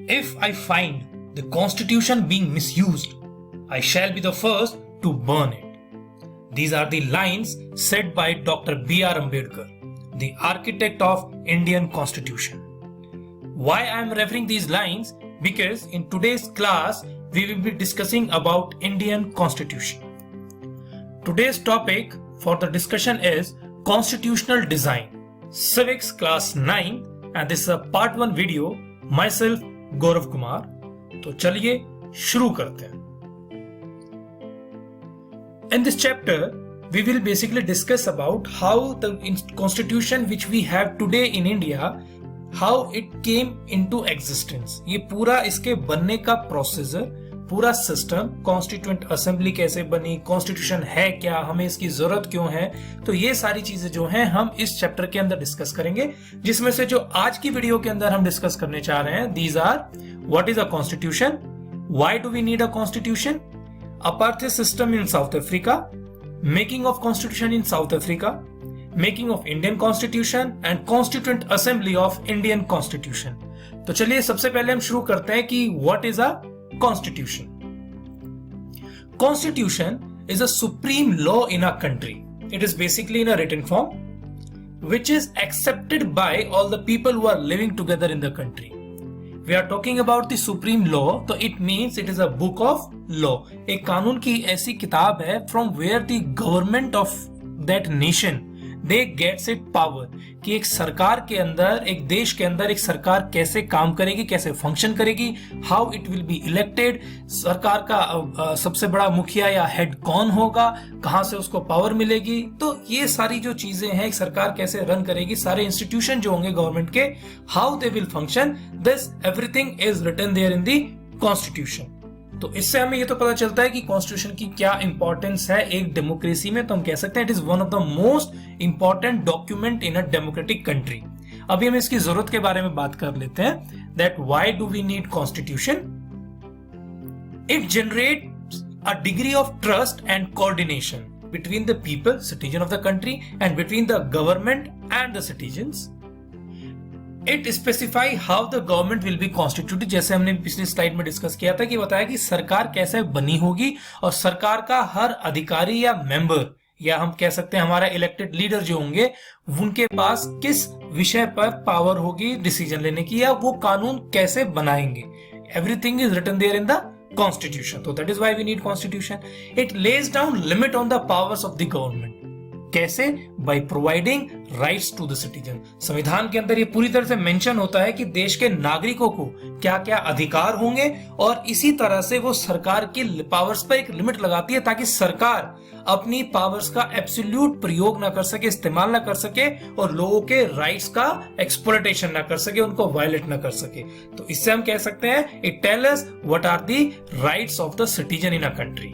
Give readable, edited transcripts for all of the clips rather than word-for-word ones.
If I find the constitution being misused, I shall be the first to burn it. These are the lines said by Dr. B.R. Ambedkar, the architect of Indian Constitution. Why I am referring these lines? Because in today's class, we will be discussing about Indian Constitution. Today's topic for the discussion is Constitutional Design, Civics Class 9, and this is a part 1 video, myself Gaurav Kumar. तो चलिए शुरू करते हैं. In this chapter, we will basically discuss about how the constitution which we have today in India, how it came into existence. ये पूरा इसके बनने का प्रोसीजर, पूरा सिस्टम, कॉन्स्टिट्यूएंट असेंबली कैसे बनी, कॉन्स्टिट्यूशन है क्या, हमें इसकी जरूरत क्यों है, तो ये सारी चीजें जो हैं हम इस चैप्टर के अंदर डिस्कस करेंगे. जिसमें से जो आज की वीडियो के अंदर हम डिस्कस करने चाह रहे हैं, these are what is a constitution, why do we need a constitution, apartheid system in South Africa, making of constitution in South Africa, making of Indian constitution and constituent assembly of Indian constitution. तो चलिए सबसे पहले हम शुरू करते हैं कि what is a constitution. Constitution is a supreme law in a country. It is basically in a written form which is accepted by all the people who are living together in the country. We are talking about the supreme law, तो it means it is a book of law. एक कानून की ऐसी किताब है from where the government of that nation they gets its power, कि एक सरकार के अंदर, एक देश के अंदर एक सरकार कैसे काम करेगी, कैसे फंक्शन करेगी, how it will be elected, सरकार का सबसे बड़ा मुखिया या हेड कौन होगा, कहां से उसको पावर मिलेगी. तो ये सारी जो चीजें हैं, एक सरकार कैसे रन करेगी, सारे इंस्टीट्यूशन जो होंगे गवर्नमेंट के, how they will function, this everything is written there in the constitution. तो इससे हमें ये तो पता चलता है कि कॉन्स्टिट्यूशन की क्या इंपॉर्टेंस है एक डेमोक्रेसी में. तो हम कह सकते हैं it is one of the most important document in a democratic country. अभी हम इसकी जरूरत के बारे में बात कर लेते हैं. That why do we need constitution. It generates a degree of trust and coordination between the people, citizen of the country, and between the government and the citizens. It specify how the government will be constituted. जैसे हमने पिछली slide में discuss किया था कि बताया कि सरकार कैसे बनी होगी और सरकार का हर अधिकारी या मेंबर, या हम कह सकते हैं हमारा इलेक्टेड लीडर जो होंगे, उनके पास किस विषय पर पावर होगी डिसीजन लेने की, या वो कानून कैसे बनाएंगे. Everything is written there in the constitution. तो that is why we need constitution. It lays down limit on the powers of the government. कैसे? By providing rights to the citizen. संविधान के अंदर ये पूरी तरह से मेंशन होता है कि देश के नागरिकों को क्या क्या अधिकार होंगे, और इसी तरह से वो सरकार की पावर्स पर एक लिमिट लगाती है ताकि सरकार अपनी पावर्स का एब्सोल्यूट प्रयोग ना कर सके, इस्तेमाल ना कर सके, और लोगों के राइट्स का एक्सप्लॉयटेशन ना कर सके, उनको वायलेट ना कर सके. तो इससे हम कह सकते हैं it tells us what are the rights of the citizen in a country.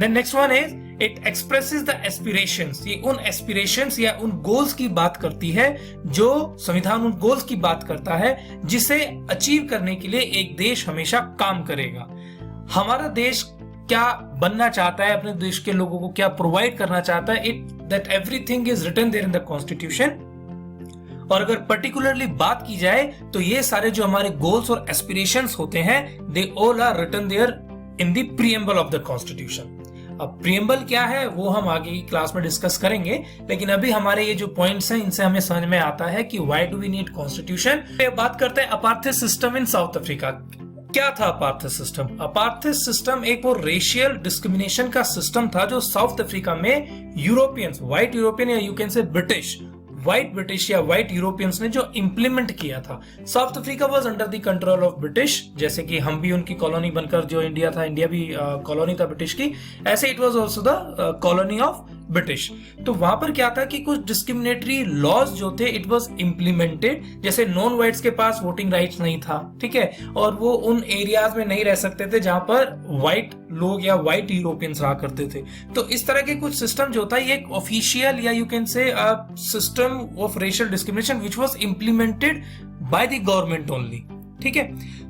Then next one is it expresses the aspirations. ये उन एस्पिरेशंस या उन गोल्स की बात करती है जो संविधान उन गोल्स की बात करता है जिसे अचीव करने के लिए एक देश हमेशा काम करेगा. हमारा देश क्या बनना चाहता है, अपने देश के लोगों को क्या प्रोवाइड करना चाहता है, it that everything is written there in the constitution. और अगर पर्टिकुलरली बात की जाए तो ये सारे जो हमारे गोल्स और एस्पिरेशंस होते हैं, they all are written there in the preamble of the constitution. अब प्रीएम्बल क्या है वो हम आगे की क्लास में डिस्कस करेंगे, लेकिन अभी हमारे ये जो पॉइंट्स हैं इनसे हमें समझ में आता है कि why do we need constitution. बात करते हैं apartheid system in South Africa. क्या था अपार्थाइड सिस्टम? अपार्थाइड सिस्टम एक वो रेशियल डिस्क्रिमिनेशन का सिस्टम था जो साउथ अफ्रीका में यूरोपियंस, व्हाइट यूरोपियन या यू कैन से ब्रिटिश, व्हाइट ब्रिटिश या व्हाइट यूरोपियंस ने जो इंप्लीमेंट किया था. South Africa was under the control of British, जैसे कि हम भी उनकी कॉलोनी बनकर जो इंडिया था, इंडिया भी कॉलोनी था ब्रिटिश की, ऐसे it was also the colony of British. तो वहां पर क्या था कि कुछ डिस्क्रिमिनेटरी लॉज जो थे इट वाज इंप्लीमेंटेड. जैसे नॉन व्हाइट्स के पास वोटिंग राइट्स नहीं था, ठीक है, और वो उन एरियाज में नहीं रह सकते थे जहां पर व्हाइट लोग या व्हाइट यूरोपियंस रहा करते थे. तो इस तरह के कुछ सिस्टम जो था ये एक ऑफिशियल या you can say system of racial discrimination which was implemented by the government only. ठीक है।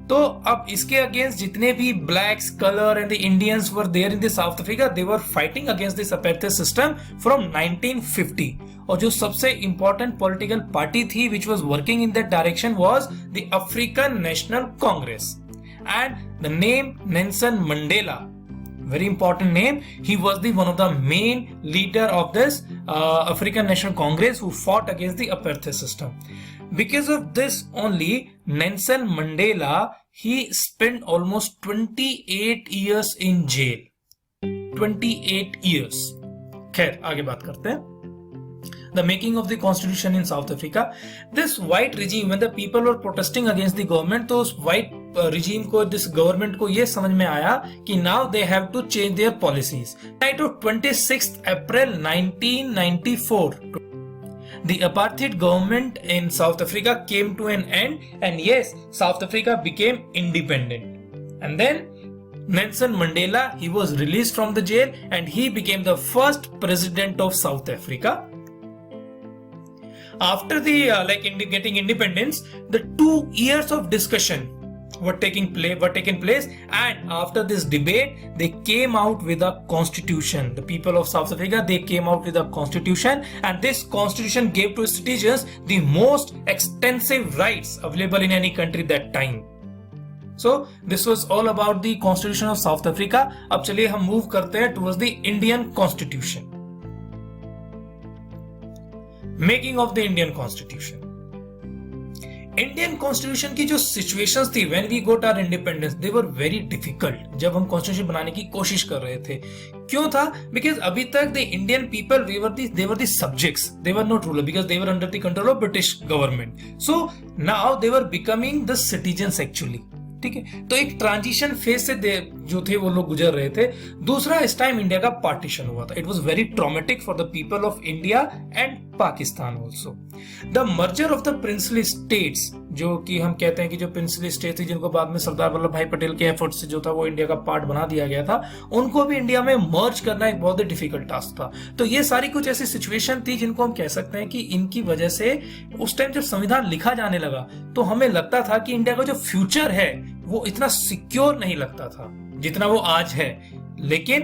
तो अब इसके अगेंस्ट जितने भी blacks, colour and the Indians were there in the South Africa, they were fighting against this apartheid system from 1950। और जो सबसे इंपॉर्टेंट पॉलिटिकल पार्टी थी which was working in that direction was the African National Congress and the name Nelson Mandela, very important name. He was the one of the main leader of this African National Congress who fought against the apartheid system. Because of this only, Nelson Mandela, he spent almost 28 years in jail. 28 years. खैर आगे बात करते हैं. The making of the constitution in South Africa. This white regime, when the people were protesting against the government, तो उस white regime को, this government को ये समझ में आया कि now they have to change their policies. Night of 26th April 1994, the apartheid government in South Africa came to an end, and yes, South Africa became independent. And then Nelson Mandela, he was released from the jail, and he became the first president of South Africa. After the getting independence, the 2 years of discussion were taken place, and after this debate, they came out with a constitution. The people of South Africa, they came out with a constitution, and this constitution gave to its citizens the most extensive rights available in any country that time. So this was all about the constitution of South Africa. अब चलिए हम move करते हैं towards the Indian Constitution. Making of the Indian constitution. Indian constitution की जो situations थी when we got our independence, they were very difficult. जब हम कॉन्स्टिट्यूशन बनाने की कोशिश कर रहे थे, क्यों था? बिकॉज अभी तक the Indian people they were the subjects, they were not ruler because they were under the control of British government. So now they were becoming the citizens actually. ठीक है, तो एक ट्रांजिशन फेज से जो थे वो लोग गुजर रहे थे. दूसरा, इस टाइम इंडिया का पार्टीशन हुआ था. It was very traumatic for the people of India and Pakistan also. The merger of the princely states, जो कि हम कहते हैं कि जो प्रिंसली स्टेट थी जिनको बाद में सरदार वल्लभ भाई पटेल के एफर्ट से जो था वो इंडिया का पार्ट बना दिया गया था, उनको भी इंडिया में मर्ज करना एक बहुत ही डिफिकल्ट टास्क था. तो ये सारी कुछ ऐसी सिचुएशन थी जिनको हम कह सकते हैं कि इनकी वजह से उस टाइम जब संविधान लिखा जाने लगा तो हमें लगता था कि इंडिया का जो फ्यूचर है वो इतना सिक्योर नहीं लगता था जितना वो आज है. लेकिन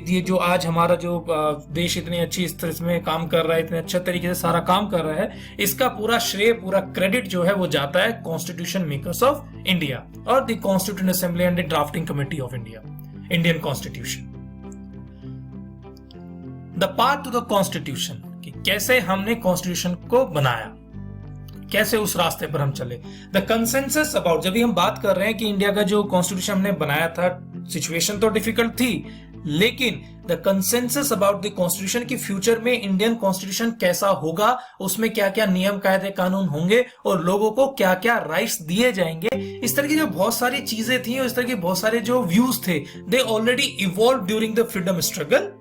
ये जो आज हमारा जो देश इतनी अच्छी स्थिति में काम कर रहा है, इतने अच्छे तरीके से सारा काम कर रहा है, इसका पूरा श्रेय, पूरा क्रेडिट जो है वो जाता है कॉन्स्टिट्यूशन मेकर्स ऑफ इंडिया और the constitution assembly and the drafting committee of India. Indian constitution, the path to the constitution, कि कैसे हमने कॉन्स्टिट्यूशन को बनाया, कैसे उस रास्ते पर हम चले. द कंसेंसस अबाउट, जब भी हम बात कर रहे हैं कि इंडिया का जो कॉन्स्टिट्यूशन हमने बनाया था, सिचुएशन तो डिफिकल्ट थी, लेकिन the consensus about the constitution की फ्यूचर में इंडियन कॉन्स्टिट्यूशन कैसा होगा, उसमें क्या क्या नियम कायदे कानून होंगे और लोगों को क्या क्या राइट्स दिए जाएंगे, इस तरह की जो बहुत सारी चीजें थी और इस तरह के बहुत सारे जो व्यूज थे, they already evolve during the freedom struggle.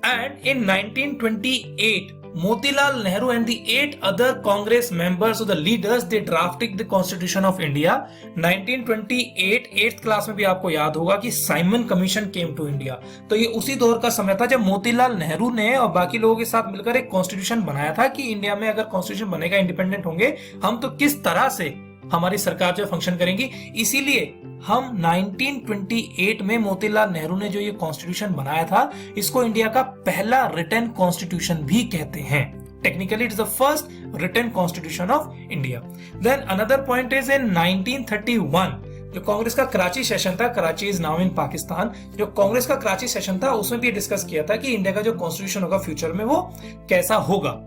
And in 1928 Motilal Nehru and the 8 other Congress members or the leaders, they drafted the Constitution of India. 1928 8th class में भी आपको याद होगा कि Simon commission came to India. तो ये उसी दौर का समय था जब मोतीलाल नेहरू ने और बाकी लोगों के साथ मिलकर एक कॉन्स्टिट्यूशन बनाया था कि इंडिया में अगर कॉन्स्टिट्यूशन बनेगा, इंडिपेंडेंट होंगे हम, तो किस तरह से हमारी सरकार जो फंक्शन करेंगी. इसीलिए हम 1928 में मोतीलाल नेहरू ने जो ये कॉन्स्टिट्यूशन बनाया था, इसको इंडिया का पहला रिटन कॉन्स्टिट्यूशन भी कहते हैं. Technically it is the first written constitution of India. Then another point is in 1931 जो कांग्रेस का कराची सेशन था, Karachi is now in Pakistan, जो कांग्रेस का कराची सेशन था उसमें भी डिस्कस किया था कि इंडिया का जो कॉन्स्टिट्यूशन होगा फ्यूचर में वो कैसा होगा.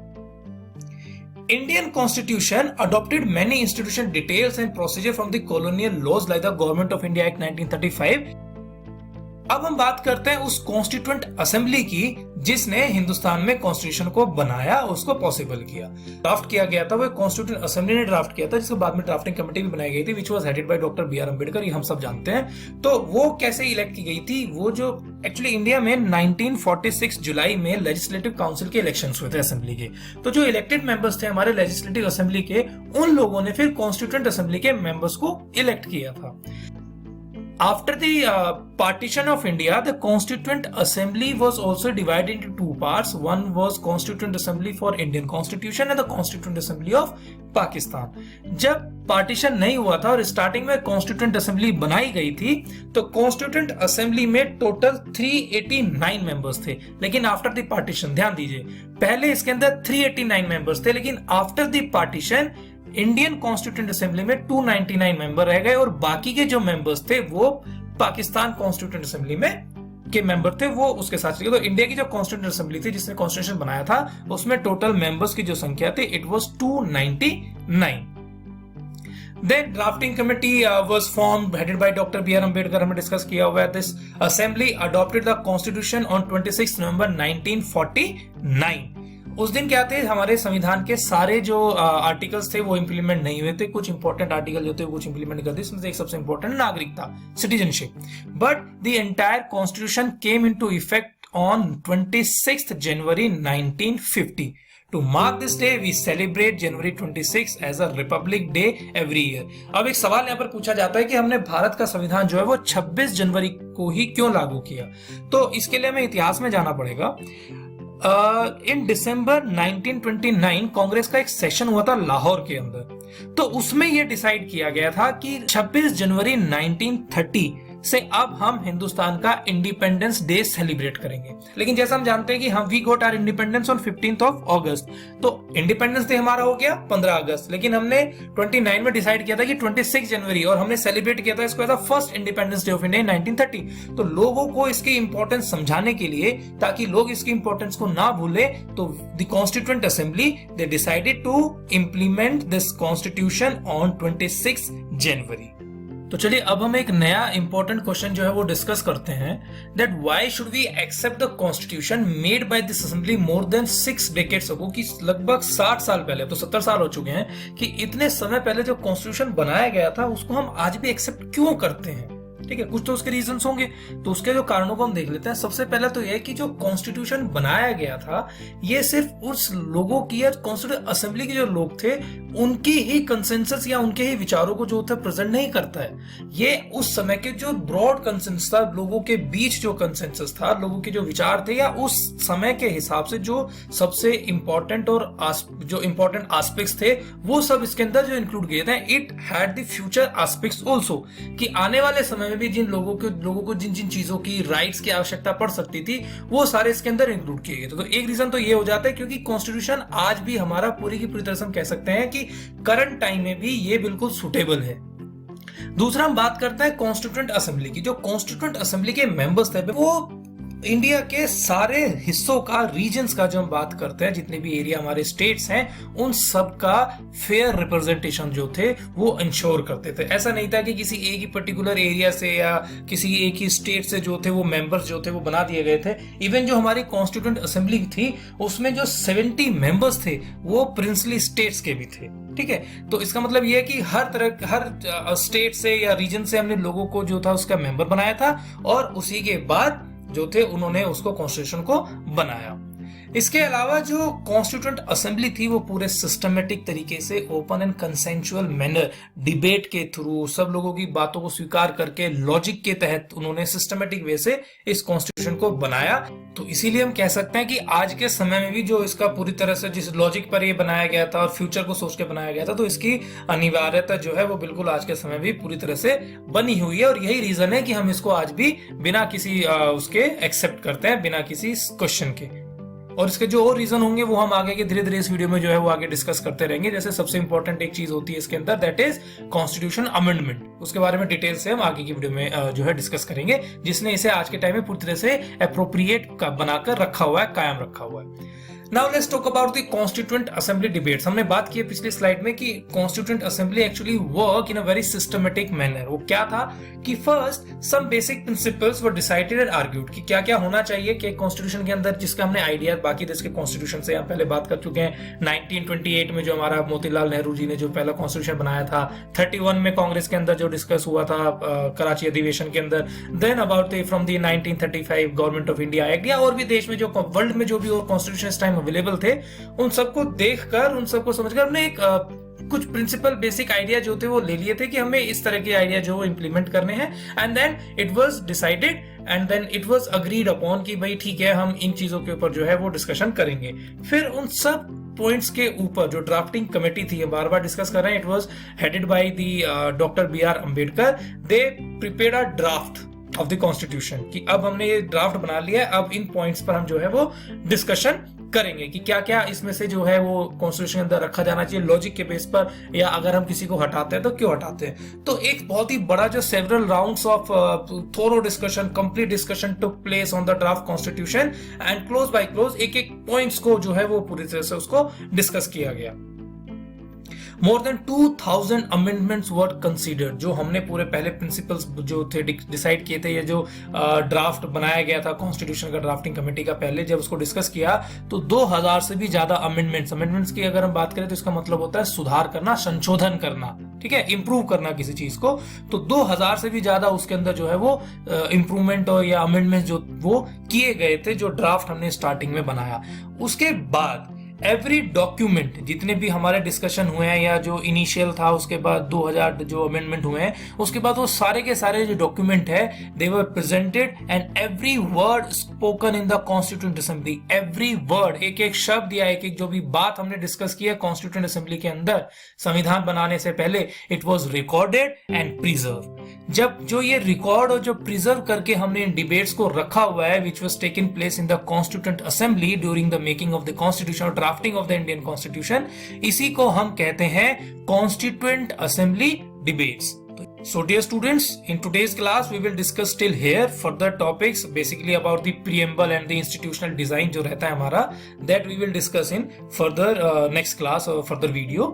Indian Constitution adopted many institutional details and procedure from the colonial laws like the Government of India Act 1935. अब हम बात करते हैं उस कॉन्स्टिट्यूएंट असेंबली की जिसने हिंदुस्तान में कॉन्स्टिट्यूशन को बनाया, उसको पॉसिबल किया. ड्राफ्ट किया गया था वो कॉन्स्टिट्यूएंट असेंबली ने ड्राफ्ट किया था, जिसके बाद में ड्राफ्टिंग कमेटी भी बनाई गई थी, which was headed by doctor B R. Ambedkar. ये हम सब जानते हैं. तो वो कैसे इलेक्ट की गई थी, वो जो एक्चुअली इंडिया में 1946 जुलाई में लेजिस्लेटिव काउंसिल के इलेक्शंस हुए थे असेंबली के. तो जो इलेक्टेड मेंबर्स थे हमारे लेजिस्लेटिव असेंबली के, उन लोगों ने फिर कॉन्स्टिट्यूएंट असेंबली के मेंबर्स को इलेक्ट किया था. After the partition of India, the Constituent Assembly was also divided into two parts. One was Constituent Assembly for Indian Constitution and the Constituent Assembly of Pakistan. जब partition नहीं हुआ था और starting में constituent assembly बनाई गई थी, तो कॉन्स्टिट्यूएंट असेंबली में टोटल 389 मेंबर्स थे, लेकिन आफ्टर द पार्टीशन, ध्यान दीजिए, पहले इसके अंदर 389 मेंबर्स थे, लेकिन after the partition Indian constituent assembly में 299 मेंबर रह गए और बाकी के जो मेंबर्स थे वो पाकिस्तान कॉन्स्टिट्यूएंट असेंबली में के मेंबर थे, वो उसके साथ चले गए। तो इंडिया की जो कॉन्स्टिट्यूएंट असेंबली थी जिसने कॉन्स्टिट्यूशन बनाया था, उसमें टोटल मेंबर्स की जो संख्या थी it was 299। Then drafting committee was formed headed by Dr. B.R. Ambedkar, हमने डिस्कस किया हुआ है। This assembly adopted the constitution on 26 November 1949। उस दिन क्या थे, हमारे संविधान के सारे जो आर्टिकल्स थे वो इंप्लीमेंट नहीं हुए थे, कुछ इंपॉर्टेंट आर्टिकल जो थे कुछ इंप्लीमेंट कर दिए, इसमें से एक सबसे इंपॉर्टेंट नागरिकता, citizenship. But the entire constitution came into effect on 26 January 1950। To mark this day, we celebrate January 26 as a Republic Day every year। अब एक सवाल यहाँ पर पूछा जाता है कि हमने भारत का संविधान जो है वो 26 जनवरी को ही क्यों लागू किया, तो इसके लिए हमें इतिहास में जाना पड़ेगा। इन दिसंबर 1929 कांग्रेस का एक सेशन हुआ था लाहौर के अंदर, तो उसमें यह डिसाइड किया गया था कि 26 जनवरी 1930 से अब हम हिंदुस्तान का इंडिपेंडेंस डे सेलिब्रेट करेंगे। लेकिन जैसा हम जानते हैं कि हम we got our independence on 15th of August, तो इंडिपेंडेंस डे हमारा हो गया 15 अगस्त, लेकिन हमने 29 में डिसाइड किया था कि 26 जनवरी, और हमने सेलिब्रेट किया था इसको as a first independence day of India 1930। तो लोगों को इसकी इंपॉर्टेंस समझाने के लिए, ताकि लोग इसकी इंपॉर्टेंस को ना भूले, तो the constituent assembly they decided to implement this constitution on 26 January. तो चलिए अब हम एक नया इंपॉर्टेंट क्वेश्चन जो है वो डिस्कस करते हैं, that why should we accept the constitution made by this assembly more than 6 decades ago, कि लगभग 60 साल पहले, तो 70 साल हो चुके हैं, कि इतने समय पहले जो कॉन्स्टिट्यूशन बनाया गया था उसको हम आज भी एक्सेप्ट क्यों करते हैं। ठीक है, कुछ तो उसके रीजंस होंगे, तो उसके जो कारणों को हम देख लेते हैं। सबसे पहला तो यह कि जो कॉन्स्टिट्यूशन बनाया गया था ये सिर्फ उस लोगों की या कॉन्स्टिट्यूएंट असेंबली के जो लोग थे उनकी ही कंसेंसस या उनके ही विचारों को जो था प्रेजेंट नहीं करता है। ये उस समय के जो ब्रॉड कंसेंसस था, लोगों के बीच जो कंसेंसस था, लोगों के जो विचार थे, या उस समय के हिसाब से जो सबसे इंपॉर्टेंट और जो इंपॉर्टेंट एस्पेक्ट्स थे वो सब इसके अंदर जो इंक्लूड किए थे। It had the future aspects also, कि आने वाले समय भी जिन लोगों को जिन जिन चीजों की राइट्स की आवश्यकता पड़ सकती थी वो सारे इसके अंदर इंक्लूड किए गए थे। तो एक रीजन तो ये हो जाता है क्योंकि कॉन्स्टिट्यूशन आज भी हमारा पूरी की पूरी तरह से हम कह सकते हैं कि करंट टाइम में भी ये बिल्कुल सुटेबल है। दूसरा हम बात करते हैं कॉन्स्टिट्यूएंट असेंबली की। जो कॉन्स्टिट्यूएंट असेंबली के मेंबर्स थे वो इंडिया के सारे हिस्सों का, रीजन्स का जो हम बात करते हैं, जितने भी एरिया हमारे स्टेट्स हैं, उन सब का फेयर रिप्रेजेंटेशन जो थे वो इंश्योर करते थे। ऐसा नहीं था कि किसी एक ही पर्टिकुलर एरिया से या किसी एक ही स्टेट से जो थे वो मेंबर्स जो थे वो बना दिए गए थे। इवन जो हमारी कॉन्स्टिट्यूएंट असेंबली थी उसमें जो 70 मेंबर्स थे वो प्रिंसली स्टेट्स के भी थे। ठीक है, तो इसका मतलब ये है कि हर स्टेट से या रीजन से हमने लोगों को जो था उसका मेंबर बनाया था, और उसी के बाद जो थे उन्होंने उसको कॉन्स्टिट्यूशन को बनाया। इसके अलावा जो कॉन्स्टिट्यूएंट असेंबली थी वो पूरे सिस्टमेटिक तरीके से open and consensual manner, debate के थ्रू, सब लोगों की बातों को स्वीकार करके लॉजिक के तहत उन्होंने सिस्टमेटिक वे से इस कॉन्स्टिट्यूशन को बनाया। तो इसीलिए हम कह सकते हैं कि आज के समय में भी जो इसका पूरी तरह से जिस लॉजिक पर ये बनाया गया था और फ्यूचर को सोच के बनाया गया था, तो इसकी अनिवार्यता जो है वो बिल्कुल आज के समय भी पूरी तरह से बनी हुई है। और यही रीजन है कि हम इसको आज भी बिना किसी उसके एक्सेप्ट करते हैं, बिना किसी क्वेश्चन के। और इसके जो और रीजन होंगे वो हम आगे के धीरे धीरे इस वीडियो में जो है वो आगे डिस्कस करते रहेंगे। जैसे सबसे इंपॉर्टेंट एक चीज होती है इसके अंदर, दैट इज कॉन्स्टिट्यूशन अमेंडमेंट। उसके बारे में डिटेल से हम आगे की वीडियो में जो है डिस्कस करेंगे, जिसने इसे आज के टाइम में पूरी तरह से अप्रोप्रिएट बनाकर रखा हुआ है, कायम रखा हुआ है। Now let's talk about the constituent assembly debates. हमने बात की पिछली स्लाइड में कि constituent assembly actually work in a very systematic manner. वो क्या था कि first some basic principles were decided and argued कि क्या क्या होना चाहिए कि कॉन्स्टिट्यूशन के अंदर, जिसका हमने आइडिया बाकी देश के कॉन्स्टिट्यूशन से हम पहले बात कर चुके हैं। 1928 में जो हमारा मोतीलाल नेहरू जी ने जो पहला कॉन्स्टिट्यूशन बनाया था, 31 में कांग्रेस के अंदर जो डिस्कस हुआ था कराची अधिवेशन के अंदर, then about from the 1935 government of India act, या और भी देश में जो वर्ल्ड में जो भी और कॉन्स्टिट्यूशन इस टाइम अवेलेबल थे, उन सबको देखकर, उन सबको समझकर हमने एक कुछ प्रिंसिपल बेसिक आइडिया जो थे वो ले लिए थे कि हमें इस तरह के आइडिया जो इम्प्लीमेंट करने हैं, and then it was decided and then it was agreed upon कि भाई ठीक है हम इन चीजों के ऊपर जो है वो डिस्कशन करेंगे। फिर उन सब पॉइंट्स के ऊपर जो ड्राफ्टिंग कमेटी थी, बार बार डिस्कस कर रहे हैं, it was headed by the doctor BR Ambedkar. They prepared a draft of the constitution कि अब हमने ये ड्राफ्ट बना लिया है, अब इन पॉइंट्स पर हम जो है वो डिस्कशन करेंगे कि क्या क्या इसमें से जो है वो कॉन्स्टिट्यूशन के अंदर रखा जाना चाहिए लॉजिक के बेस पर, या अगर हम किसी को हटाते हैं तो क्यों हटाते हैं। तो एक बहुत ही बड़ा जो several rounds of thorough discussion, complete discussion took place on the draft constitution, and close by close एक एक पॉइंट्स को जो है वो पूरी तरह से उसको डिस्कस किया गया। मोर देन 2000 अमेंडमेंट्स वर कंसीडर्ड। जो हमने पूरे पहले प्रिंसिपल्स जो थे डिसाइड किए थे, ये जो ड्राफ्ट बनाया गया था कॉन्स्टिट्यूशन का ड्राफ्टिंग कमेटी का, पहले जब उसको डिस्कस किया तो 2000 से भी ज्यादा अमेंडमेंट्स की अगर हम बात करें तो इसका मतलब होता है सुधार करना, संशोधन करना, ठीक है, इंप्रूव करना किसी चीज को। तो 2000 से भी ज्यादा उसके अंदर जो है वो इंप्रूवमेंट और या अमेंडमेंट जो वो किए गए थे, जो ड्राफ्ट हमने स्टार्टिंग में बनाया। उसके बाद एवरी डॉक्यूमेंट, जितने भी हमारे डिस्कशन हुए हैं या जो इनिशियल था, उसके बाद 2000 जो अमेंडमेंट हुए हैं, उसके बाद वो सारे के सारे जो डॉक्यूमेंट है they were presented, and every word spoken in the constituent assembly. Every word, एक एक शब्द या एक एक जो भी बात हमने डिस्कस किया कॉन्स्टिट्यूएंट असेंबली के अंदर संविधान बनाने से पहले, it was recorded and preserve. जब जो ये रिकॉर्ड और जो प्रिजर्व करके हमने इन डिबेट्स को रखा हुआ है, which was taken place in the constituent assembly during the making of the constitution, drafting of the Indian constitution, इसी को हम कहते हैं constituent assembly debates. So dear students, in today's class we will discuss till here further topics basically about the preamble and the institutional design जो रहता है हमारा, that we will discuss in further next class or further video.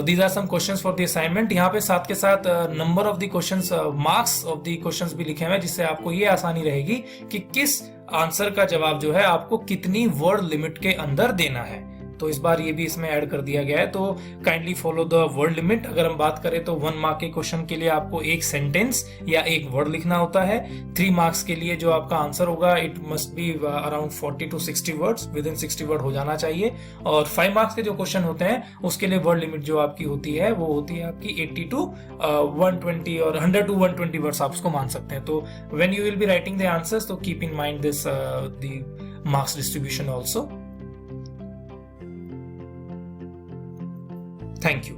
These are some questions for the assignment. यहाँ पे साथ के साथ number of the questions, marks of the questions भी लिखे हुए हैं, जिससे आपको ये आसानी रहेगी कि किस आंसर का जवाब जो है आपको कितनी वर्ड लिमिट के अंदर देना है। तो इस बार ये भी इसमें ऐड कर दिया गया है, तो kindly follow the word limit. अगर हम बात करें तो 1 मार्क के क्वेश्चन के लिए आपको एक सेंटेंस या एक वर्ड लिखना होता है। 3 मार्क्स के लिए जो आपका आंसर होगा it must be around 40 to 60 words, with in 60 word हो जाना चाहिए। और 5 मार्क्स के जो क्वेश्चन होते हैं उसके लिए वर्ड लिमिट जो आपकी होती है वो होती है आपकी 80 to 120 और 100 to 120 वर्ड्स आप उसको मान सकते हैं। तो when you will be writing the answers, तो keep in mind this the marks distribution also. Thank you.